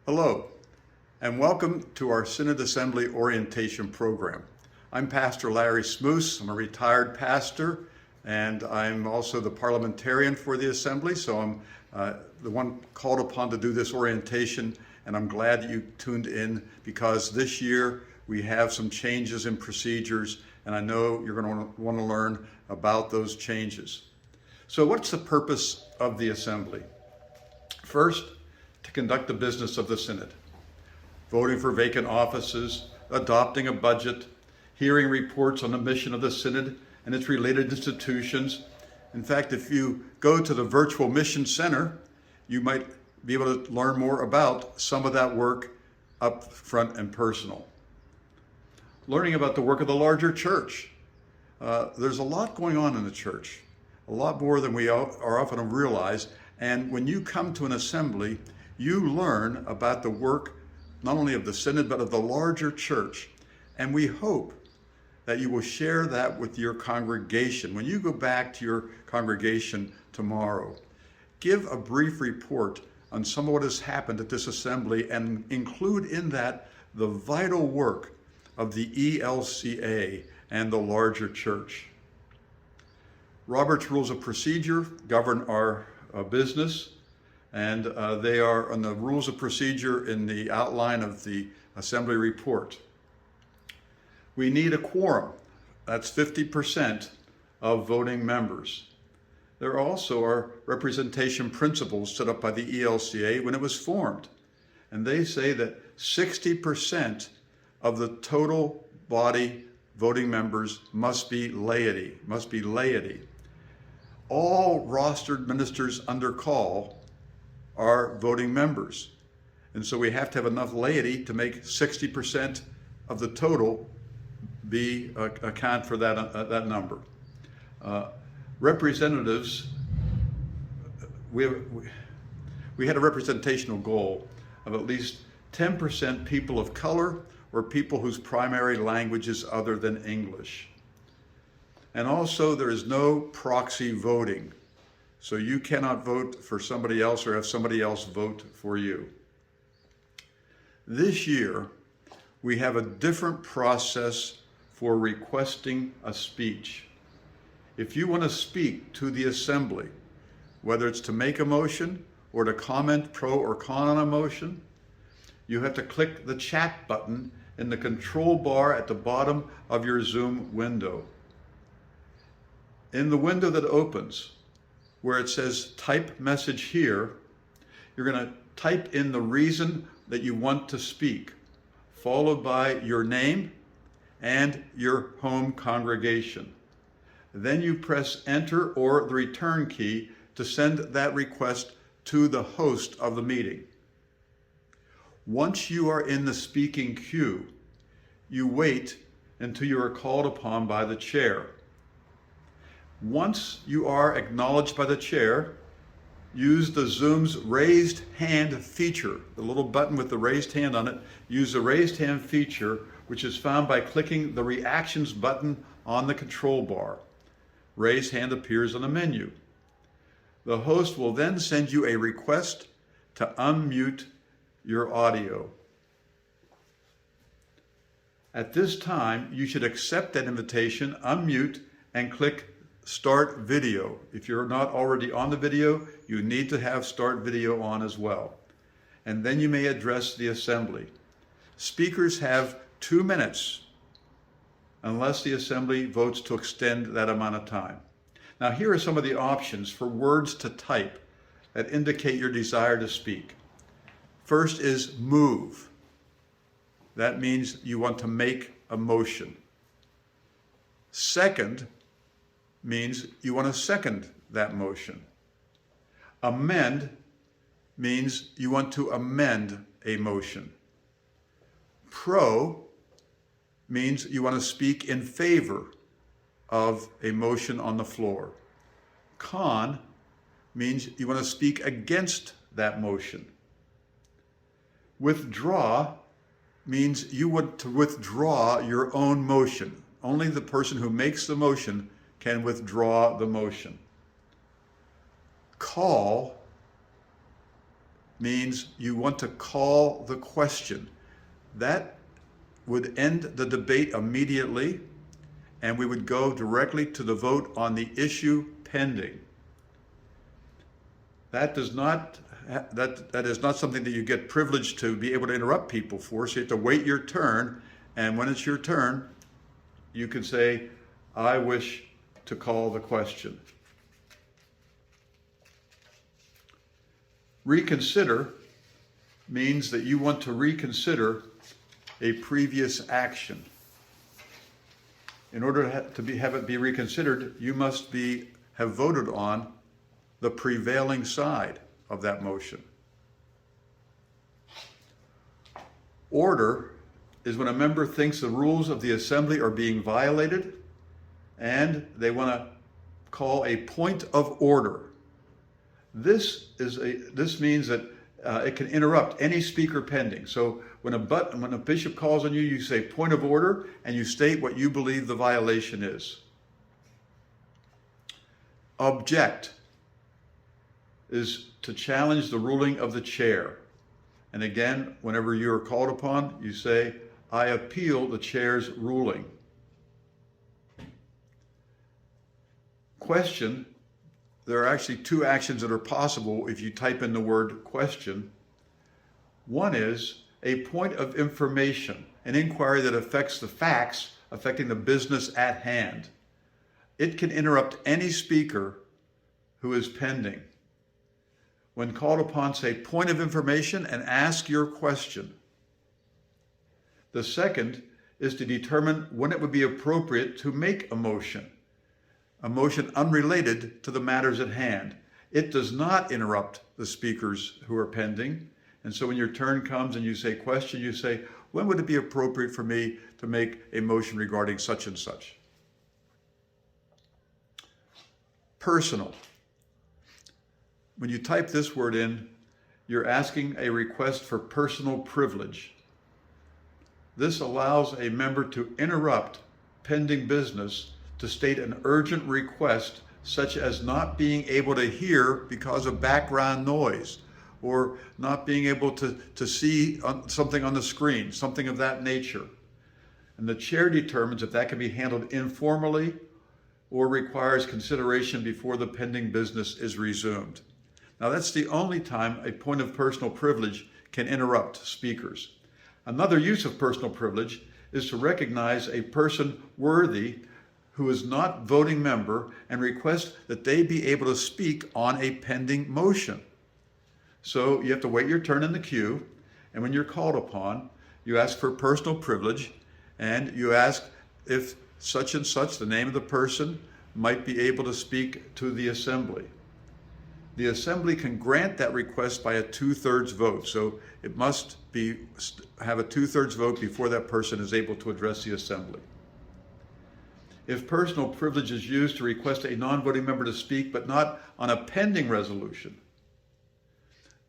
Hello, and welcome to our Synod Assembly orientation program. I'm Pastor Larry Smoose. I'm a retired pastor, and I'm also the parliamentarian for the Assembly, so I'm the one called upon to do this orientation, and I'm glad that you tuned in because this year we have some changes in procedures, and I know you're going to want to learn about those changes. So what's the purpose of the Assembly? First, to conduct the business of the Synod, voting for vacant offices, adopting a budget, hearing reports on the mission of the Synod and its related institutions. In fact, if you go to the virtual mission center, you might be able to learn more about some of that work up front and personal. Learning about the work of the larger church. There's a lot going on in the church, a lot more than we are often realize. And when you come to an assembly, you learn about the work not only of the Synod, but of the larger church. And we hope that you will share that with your congregation. When you go back to your congregation tomorrow, give a brief report on some of what has happened at this assembly and include in that the vital work of the ELCA and the larger church. Robert's Rules of Procedure govern our business, and they are on the rules of procedure in the outline of the assembly report. We need a quorum. That's 50% of voting members. There also are representation principles set up by the ELCA when it was formed, and they say that 60% of the total body voting members must be laity. All rostered ministers under call are voting members. And so we have to have enough laity to make 60% of the total be account for that number. Representatives, we had a representational goal of at least 10% people of color or people whose primary language is other than English. And also there is no proxy voting. So you cannot vote for somebody else or have somebody else vote for you. This year, we have a different process for requesting a speech. If you want to speak to the assembly, whether it's to make a motion or to comment pro or con on a motion, you have to click the chat button in the control bar at the bottom of your Zoom window. In the window that opens, where it says type message here, you're going to type in the reason that you want to speak, followed by your name and your home congregation. Then you press enter or the return key to send that request to the host of the meeting. Once you are in the speaking queue, you wait until you are called upon by the chair. Once you are acknowledged by the chair, use the Zoom's raised hand feature, the little button with the raised hand on it. Use the raised hand feature, which is found by clicking the reactions button on the control bar. Raised hand appears on the menu. The host will then send you a request to unmute your audio. At this time, you should accept that invitation, unmute, and click Start Video. If you're not already on the video, you need to have Start Video on as well. And then you may address the assembly. Speakers have 2 minutes unless the assembly votes to extend that amount of time. Now here are some of the options for words to type that indicate your desire to speak. First is move. That means you want to make a motion. Second means you want to second that motion. Amend means you want to amend a motion. Pro means you want to speak in favor of a motion on the floor. Con means you want to speak against that motion. Withdraw means you want to withdraw your own motion. Only the person who makes the motion can withdraw the motion. Call means you want to call the question. That would end the debate immediately, and we would go directly to the vote on the issue pending. That is not something that you get privileged to be able to interrupt people for, so you have to wait your turn, and when it's your turn, you can say, I wish to call the question. Reconsider means that you want to reconsider a previous action. In order to have it be reconsidered, you must have voted on the prevailing side of that motion. Order is when a member thinks the rules of the assembly are being violated and they want to call a point of order. This means that it can interrupt any speaker pending. So when a bishop calls on you, you say point of order and you state what you believe the violation is. Object is to challenge the ruling of the chair. And again, whenever you are called upon, you say, I appeal the chair's ruling. Question. There are actually two actions that are possible if you type in the word question. One is a point of information, an inquiry that affects the facts affecting the business at hand. It can interrupt any speaker who is pending. When called upon, say point of information and ask your question. The second is to determine when it would be appropriate to make a motion unrelated to the matters at hand. It does not interrupt the speakers who are pending. And so when your turn comes and you say question, you say, when would it be appropriate for me to make a motion regarding such and such? Personal. When you type this word in, you're asking a request for personal privilege. This allows a member to interrupt pending business to state an urgent request, such as not being able to hear because of background noise, or not being able to see something on the screen, something of that nature. And the chair determines if that can be handled informally or requires consideration before the pending business is resumed. Now, that's the only time a point of personal privilege can interrupt speakers. Another use of personal privilege is to recognize a person worthy who is not voting member and request that they be able to speak on a pending motion. So you have to wait your turn in the queue, and when you're called upon, you ask for personal privilege, and you ask if such and such, the name of the person, might be able to speak to the assembly. The assembly can grant that request by a 2/3 vote, so it must have a 2/3 vote before that person is able to address the assembly. If personal privilege is used to request a non-voting member to speak, but not on a pending resolution,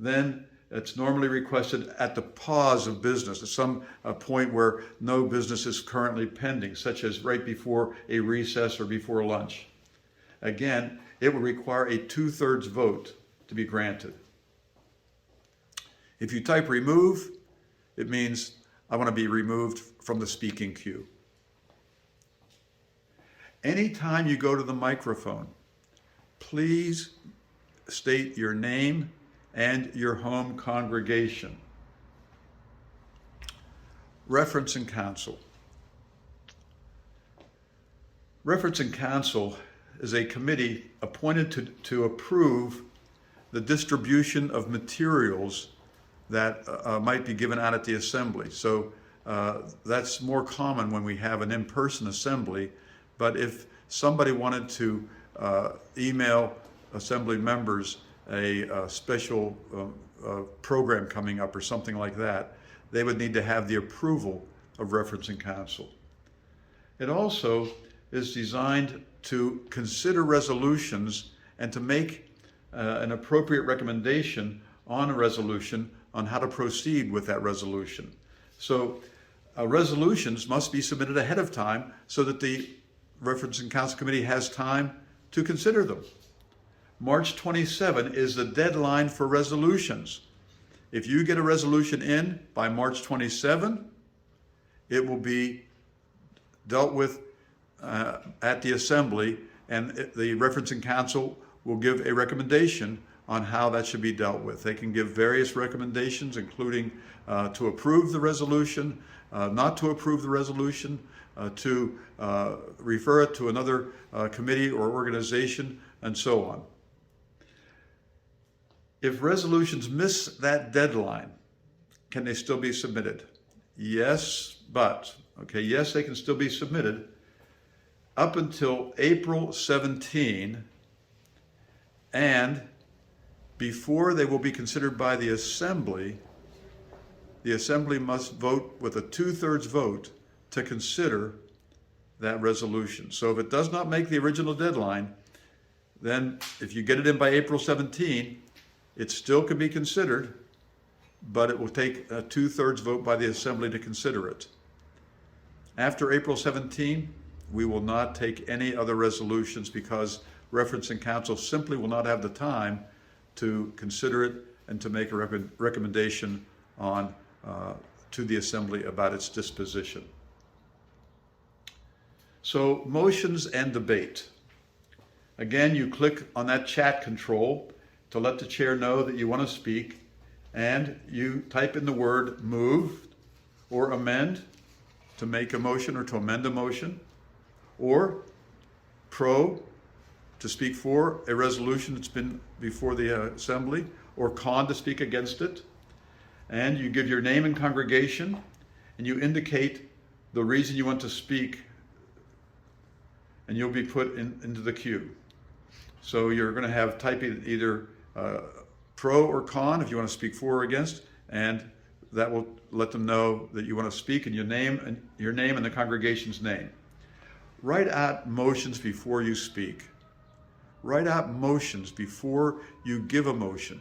then it's normally requested at the pause of business, at some point where no business is currently pending, such as right before a recess or before lunch. Again, it will require a 2/3 vote to be granted. If you type remove, it means I want to be removed from the speaking queue. Anytime you go to the microphone, please state your name and your home congregation. Reference and counsel. Reference and counsel is a committee appointed to approve the distribution of materials that might be given out at the assembly. So that's more common when we have an in-person assembly. But if somebody wanted to email assembly members a special program coming up or something like that, they would need to have the approval of reference and counsel. It also is designed to consider resolutions and to make an appropriate recommendation on a resolution on how to proceed with that resolution. So resolutions must be submitted ahead of time so that the Reference and Counsel Committee has time to consider them. March 27 is the deadline for resolutions. If you get a resolution in by March 27, it will be dealt with at the Assembly, and the Referencing Council will give a recommendation on how that should be dealt with. They can give various recommendations, including to approve the resolution, not to approve the resolution, to refer it to another committee or organization, and so on. If resolutions miss that deadline, can they still be submitted? Yes, but, okay, yes, they can still be submitted up until April 17, and before they will be considered by the Assembly must vote with a 2/3 vote to consider that resolution. So if it does not make the original deadline, then if you get it in by April 17, it still can be considered, but it will take a 2/3 vote by the Assembly to consider it. After April 17, we will not take any other resolutions because Referencing Council simply will not have the time to consider it and to make a recommendation on to the Assembly about its disposition. So motions and debate. Again, you click on that chat control to let the chair know that you want to speak, and you type in the word move or amend to make a motion or to amend a motion, or pro to speak for a resolution that's been before the Assembly, or con to speak against it. And you give your name and congregation, and you indicate the reason you want to speak, and you'll be put into the queue. So you're going to have typing either pro or con if you want to speak for or against, and that will let them know that you want to speak, and your name and the congregation's name. Write out motions before you speak. Write out motions before you give a motion.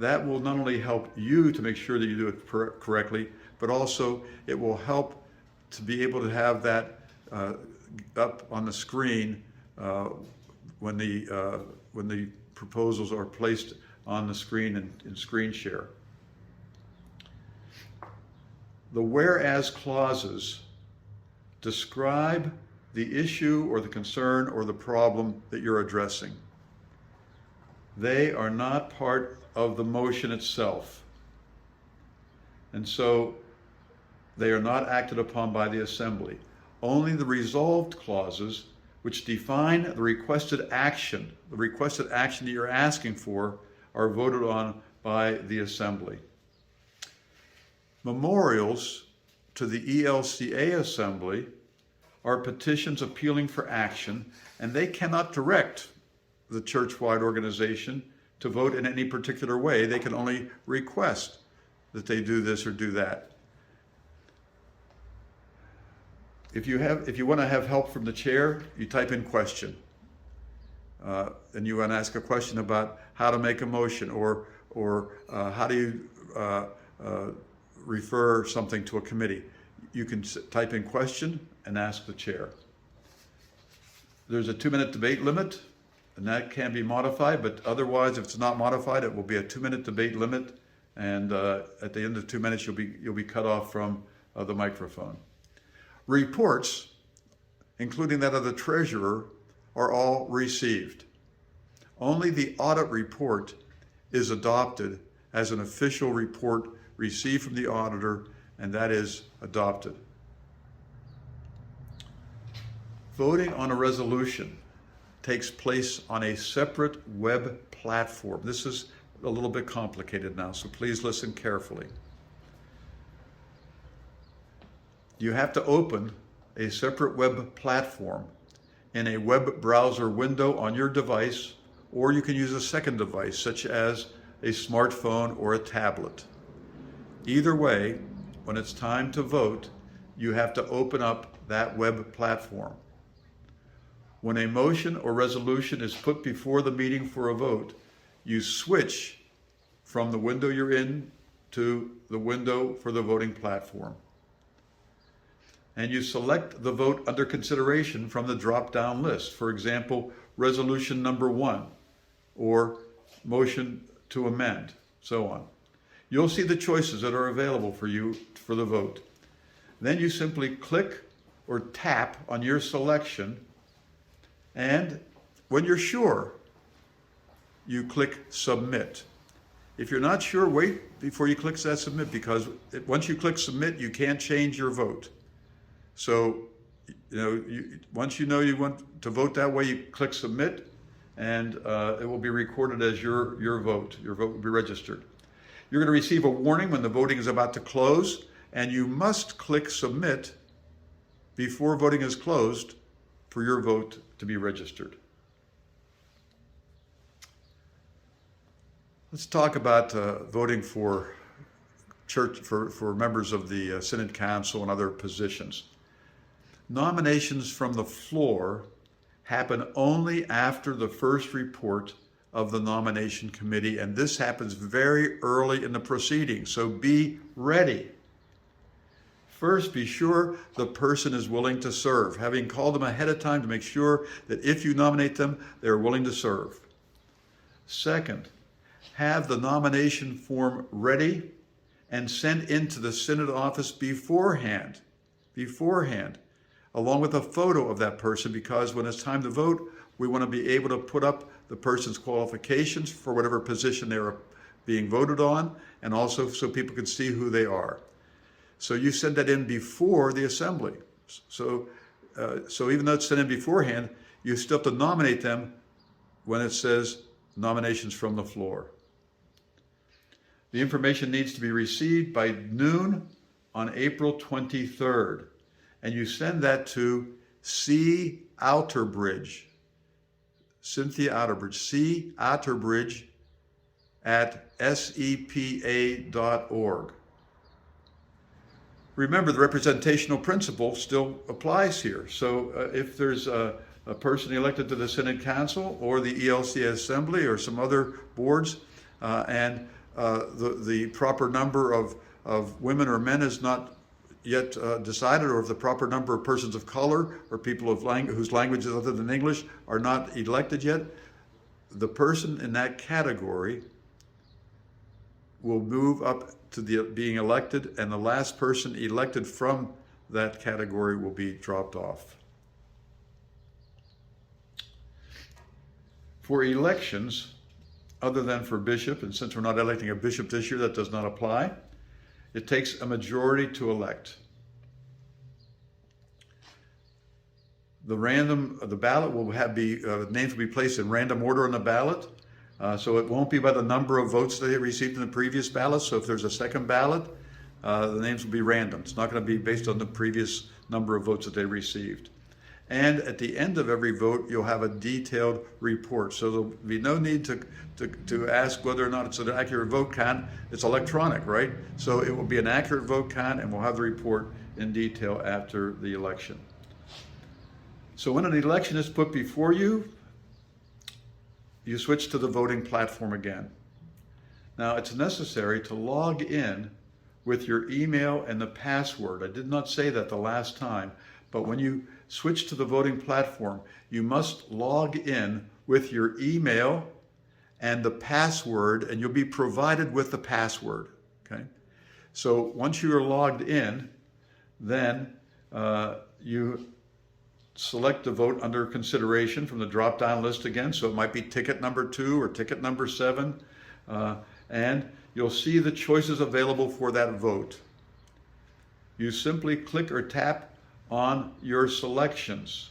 That will not only help you to make sure that you do it correctly, but also it will help to be able to have that up on the screen when the proposals are placed on the screen in screen share. The whereas clauses describe the issue or the concern or the problem that you're addressing. They are not part of the motion itself. And so they are not acted upon by the Assembly. Only the resolved clauses, which define the requested action that you're asking for, are voted on by the Assembly. Memorials to the ELCA Assembly are petitions appealing for action, and they cannot direct the church-wide organization to vote in any particular way. They can only request that they do this or do that. If you want to have help from the chair, you type in question. And you want to ask a question about how to make a motion, or how do you refer something to a committee. You can type in question and ask the chair. There's a 2-minute debate limit, and that can be modified, but otherwise, if it's not modified, it will be a 2-minute debate limit, and at the end of 2 minutes, you'll be cut off from the microphone. Reports, including that of the treasurer, are all received. Only the audit report is adopted as an official report received from the auditor, and that is adopted. Voting on a resolution takes place on a separate web platform. This is a little bit complicated now, so please listen carefully. You have to open a separate web platform in a web browser window on your device, or you can use a second device, such as a smartphone or a tablet. Either way, when it's time to vote, you have to open up that web platform. When a motion or resolution is put before the meeting for a vote, you switch from the window you're in to the window for the voting platform. And you select the vote under consideration from the drop-down list. For example, resolution number 1, or motion to amend, so on. you'll see the choices that are available for you for the vote. Then you simply click or tap on your selection, and when you're sure, you click submit. If you're not sure, wait before you click that submit, because once you click submit, you can't change your vote. So, once you know you want to vote that way, you click submit, and it will be recorded as your vote. Your vote will be registered. You're going to receive a warning when the voting is about to close, and you must click submit before voting is closed for your vote to be registered. Let's talk about voting for church for members of the Synod Council and other positions. Nominations from the floor happen only after the first report of the nomination committee, and this happens very early in the proceedings, so be ready. First, be sure the person is willing to serve, having called them ahead of time to make sure that if you nominate them, they're willing to serve. Second, have the nomination form ready and sent into the Synod office beforehand, along with a photo of that person, because when it's time to vote, we want to be able to put up the person's qualifications for whatever position they're being voted on, and also so people can see who they are. So you send that in before the assembly. So even though it's sent in beforehand, you still have to nominate them when it says nominations from the floor. The information needs to be received by noon on April 23rd, and you send that to C. Outerbridge, Cynthia Outerbridge, C. Outerbridge at SEPA.org. Remember, the representational principle still applies here. So if there's a person elected to the Synod Council or the ELC Assembly or some other boards, and the proper number of women or men is not yet decided, or if the proper number of persons of color or people of whose language is other than English are not elected yet, the person in that category will move up to being elected, and the last person elected from that category will be dropped off. For elections, other than for bishop, and since we're not electing a bishop this year, that does not apply, it takes a majority to elect. The ballot will names will be placed in random order on the ballot. So it won't be by the number of votes they received in the previous ballot. So if there's a second ballot, the names will be random. It's not going to be based on the previous number of votes that they received. And at the end of every vote, you'll have a detailed report. So there'll be no need to ask whether or not it's an accurate vote count. It's electronic, right? So it will be an accurate vote count, and we'll have the report in detail after the election. So when an election is put before you, you switch to the voting platform again. Now, it's necessary to log in with your email and the password. I did not say that the last time, but when you switch to the voting platform, you must log in with your email and the password, and you'll be provided with the password, okay? So once you are logged in, then you select the vote under consideration from the drop-down list again. So it might be ticket number 2 or ticket number 7. And you'll see the choices available for that vote. You simply click or tap on your selections.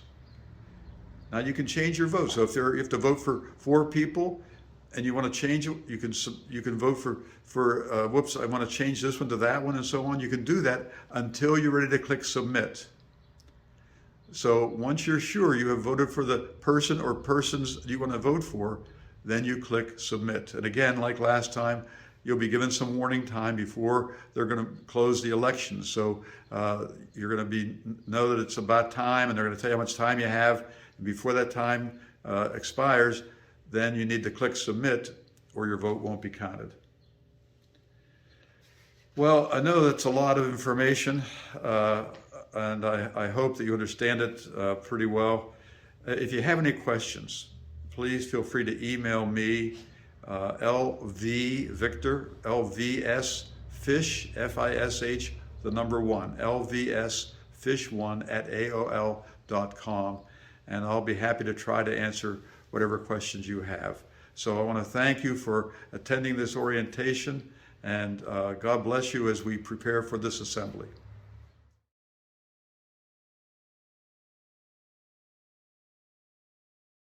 Now you can change your vote. So if you have to vote for 4 people and you want to change it, you can vote for whoops, I want to change this one to that one, and so on. You can do that until you're ready to click submit. So once you're sure you have voted for the person or persons you want to vote for, then you click submit. And again, like last time, you'll be given some warning time before they're going to close the election. So you're going to know that it's about time, and they're going to tell you how much time you have. And before that time expires, then you need to click submit, or your vote won't be counted. Well, I know that's a lot of information. And I hope that you understand it pretty well. If you have any questions, please feel free to email me LV Victor, LVS Fish, F-I-S-H, the number 1, LVSFish1@AOL.com, and I'll be happy to try to answer whatever questions you have. So I want to thank you for attending this orientation, and God bless you as we prepare for this assembly.